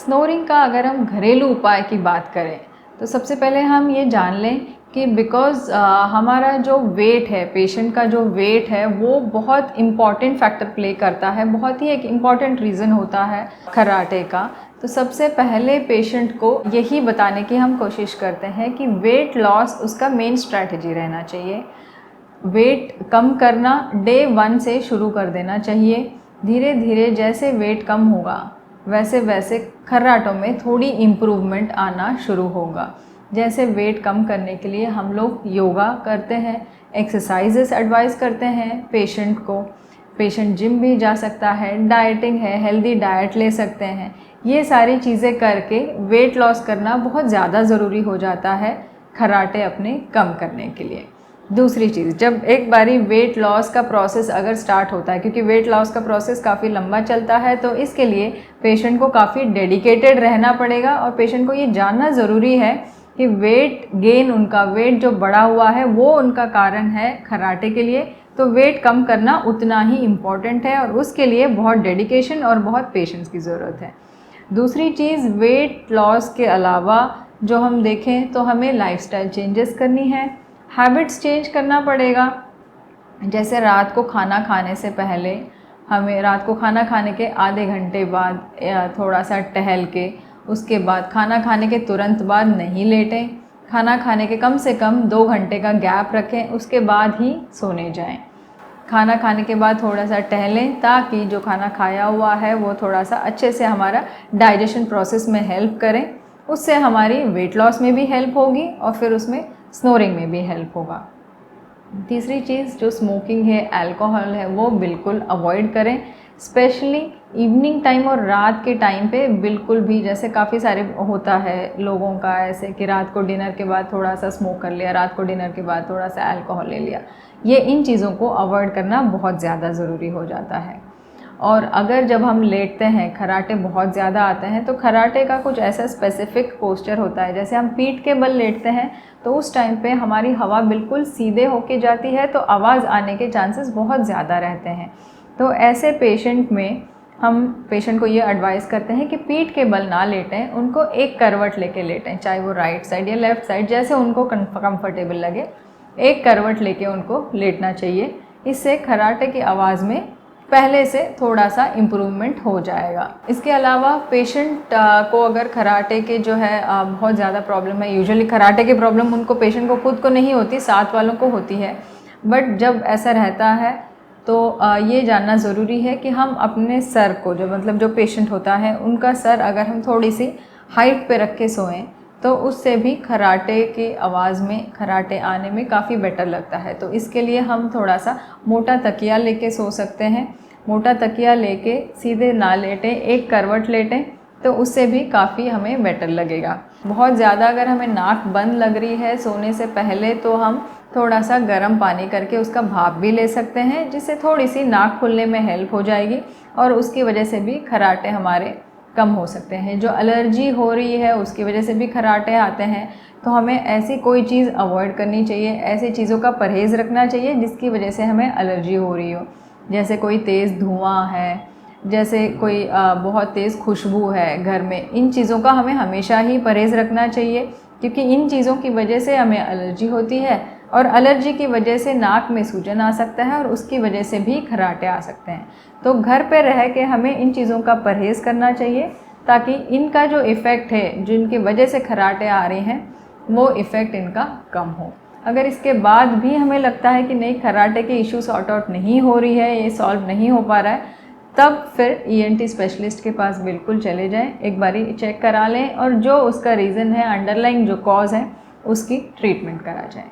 Snoring का अगर हम घरेलू उपाय की बात करें तो सबसे पहले हम ये जान लें कि बिकॉज़ हमारा जो वेट है, पेशेंट का जो वेट है वो बहुत इम्पॉर्टेंट फैक्टर प्ले करता है, बहुत ही एक इम्पॉर्टेंट रीज़न होता है खर्राटे का। तो सबसे पहले पेशेंट को यही बताने की हम कोशिश करते हैं कि वेट लॉस उसका मेन स्ट्रैटेजी रहना चाहिए। वेट कम करना डे 1 से शुरू कर देना चाहिए। धीरे धीरे जैसे वेट कम होगा वैसे वैसे खर्राटों में थोड़ी इम्प्रूवमेंट आना शुरू होगा। जैसे वेट कम करने के लिए हम लोग योगा करते हैं, एक्सरसाइजेस एडवाइस करते हैं पेशेंट को। पेशेंट जिम भी जा सकता है, डाइटिंग है, हेल्दी डाइट ले सकते हैं। ये सारी चीज़ें करके वेट लॉस करना बहुत ज़्यादा ज़रूरी हो जाता है खर्राटे अपने कम करने के लिए। दूसरी चीज़, जब एक बारी वेट लॉस का प्रोसेस अगर स्टार्ट होता है, क्योंकि वेट लॉस का प्रोसेस काफ़ी लंबा चलता है, तो इसके लिए पेशेंट को काफ़ी डेडिकेटेड रहना पड़ेगा और पेशेंट को ये जानना ज़रूरी है कि वेट गेन, उनका वेट जो बढ़ा हुआ है वो उनका कारण है खर्राटे के लिए। तो वेट कम करना उतना ही इम्पॉर्टेंट है और उसके लिए बहुत डेडिकेशन और बहुत पेशेंस की ज़रूरत है। दूसरी चीज़, वेट लॉस के अलावा जो हम देखें तो हमें लाइफस्टाइल चेंजेस करनी है, हैबिट्स चेंज करना पड़ेगा। जैसे रात को खाना खाने से पहले हमें रात को खाना खाने के आधे घंटे बाद थोड़ा सा टहल के, उसके बाद खाना खाने के तुरंत बाद नहीं लेटें। खाना खाने के कम से कम 2 घंटे का गैप रखें, उसके बाद ही सोने जाएं। खाना खाने के बाद थोड़ा सा टहलें ताकि जो खाना खाया हुआ है वो थोड़ा सा अच्छे से हमारा डाइजेशन प्रोसेस में हेल्प करें। उससे हमारी वेट लॉस में भी हेल्प होगी और फिर उसमें स्नोरिंग में भी हेल्प होगा। तीसरी चीज़, जो स्मोकिंग है, अल्कोहल है, वो बिल्कुल अवॉइड करें। स्पेशली इवनिंग टाइम और रात के टाइम पे बिल्कुल भी, जैसे काफ़ी सारे होता है लोगों का ऐसे कि रात को डिनर के बाद थोड़ा सा स्मोक कर लिया, रात को डिनर के बाद थोड़ा सा अल्कोहल ले लिया। ये इन चीज़ों को अवॉइड करना बहुत ज़्यादा ज़रूरी हो जाता है। और अगर जब हम लेटते हैं, खर्राटे बहुत ज़्यादा आते हैं, तो खर्राटे का कुछ ऐसा स्पेसिफिक पोस्चर होता है, जैसे हम पीठ के बल लेटते हैं तो उस टाइम पे हमारी हवा बिल्कुल सीधे होके जाती है, तो आवाज़ आने के चांसेस बहुत ज़्यादा रहते हैं। तो ऐसे पेशेंट में हम पेशेंट को ये एडवाइस करते हैं कि पीठ के बल ना लेटें, उनको एक करवट लेके लेटें, चाहे वो राइट साइड या लेफ़्ट साइड, जैसे उनको कंफर्टेबल लगे। एक करवट लेके उनको लेटना चाहिए। इससे खर्राटे की आवाज़ में पहले से थोड़ा सा इम्प्रूवमेंट हो जाएगा। इसके अलावा पेशेंट को अगर खर्राटे के जो है बहुत ज़्यादा प्रॉब्लम है, यूजुअली खर्राटे की प्रॉब्लम उनको, पेशेंट को खुद को नहीं होती, साथ वालों को होती है, बट जब ऐसा रहता है तो ये जानना ज़रूरी है कि हम अपने सर को, जो मतलब जो पेशेंट होता है उनका सर अगर हम थोड़ी सी हाइट पे रख के सोएं तो उससे भी खर्राटे की आवाज़ में, खर्राटे आने में काफ़ी बेटर लगता है। तो इसके लिए हम थोड़ा सा मोटा तकिया लेके सो सकते हैं। मोटा तकिया लेके सीधे ना लेटें, एक करवट लेटें, तो उससे भी काफ़ी हमें बेटर लगेगा। बहुत ज़्यादा अगर हमें नाक बंद लग रही है सोने से पहले, तो हम थोड़ा सा गर्म पानी करके उसका भाप भी ले सकते हैं, जिससे थोड़ी सी नाक खुलने में हेल्प हो जाएगी और उसकी वजह से भी खर्राटे हमारे कम हो सकते हैं। जो एलर्जी हो रही है उसकी वजह से भी खर्राटे आते हैं, तो हमें ऐसी कोई चीज़ अवॉइड करनी चाहिए, ऐसी चीज़ों का परहेज़ रखना चाहिए जिसकी वजह से हमें एलर्जी हो रही हो। जैसे कोई तेज़ धुआं है, जैसे कोई बहुत तेज़ खुशबू है घर में, इन चीज़ों का हमें हमेशा ही परहेज़ रखना चाहिए, क्योंकि इन चीज़ों की वजह से हमें एलर्जी होती है और एलर्जी की वजह से नाक में सूजन आ सकता है और उसकी वजह से भी खर्राटे आ सकते हैं। तो घर पे रह के हमें इन चीज़ों का परहेज़ करना चाहिए ताकि इनका जो इफ़ेक्ट है, जिनकी वजह से खर्राटे आ रहे हैं, वो इफ़ेक्ट इनका कम हो। अगर इसके बाद भी हमें लगता है कि नहीं, खर्राटे के इशू सॉर्ट आउट नहीं हो रही है, ये सॉल्व नहीं हो पा रहा है, तब फिर ईएनटी स्पेशलिस्ट के पास बिल्कुल चले जाएं, एक बारी चेक करा लें और जो उसका रीज़न है, अंडरलाइंग जो कॉज है, उसकी ट्रीटमेंट करा जाए।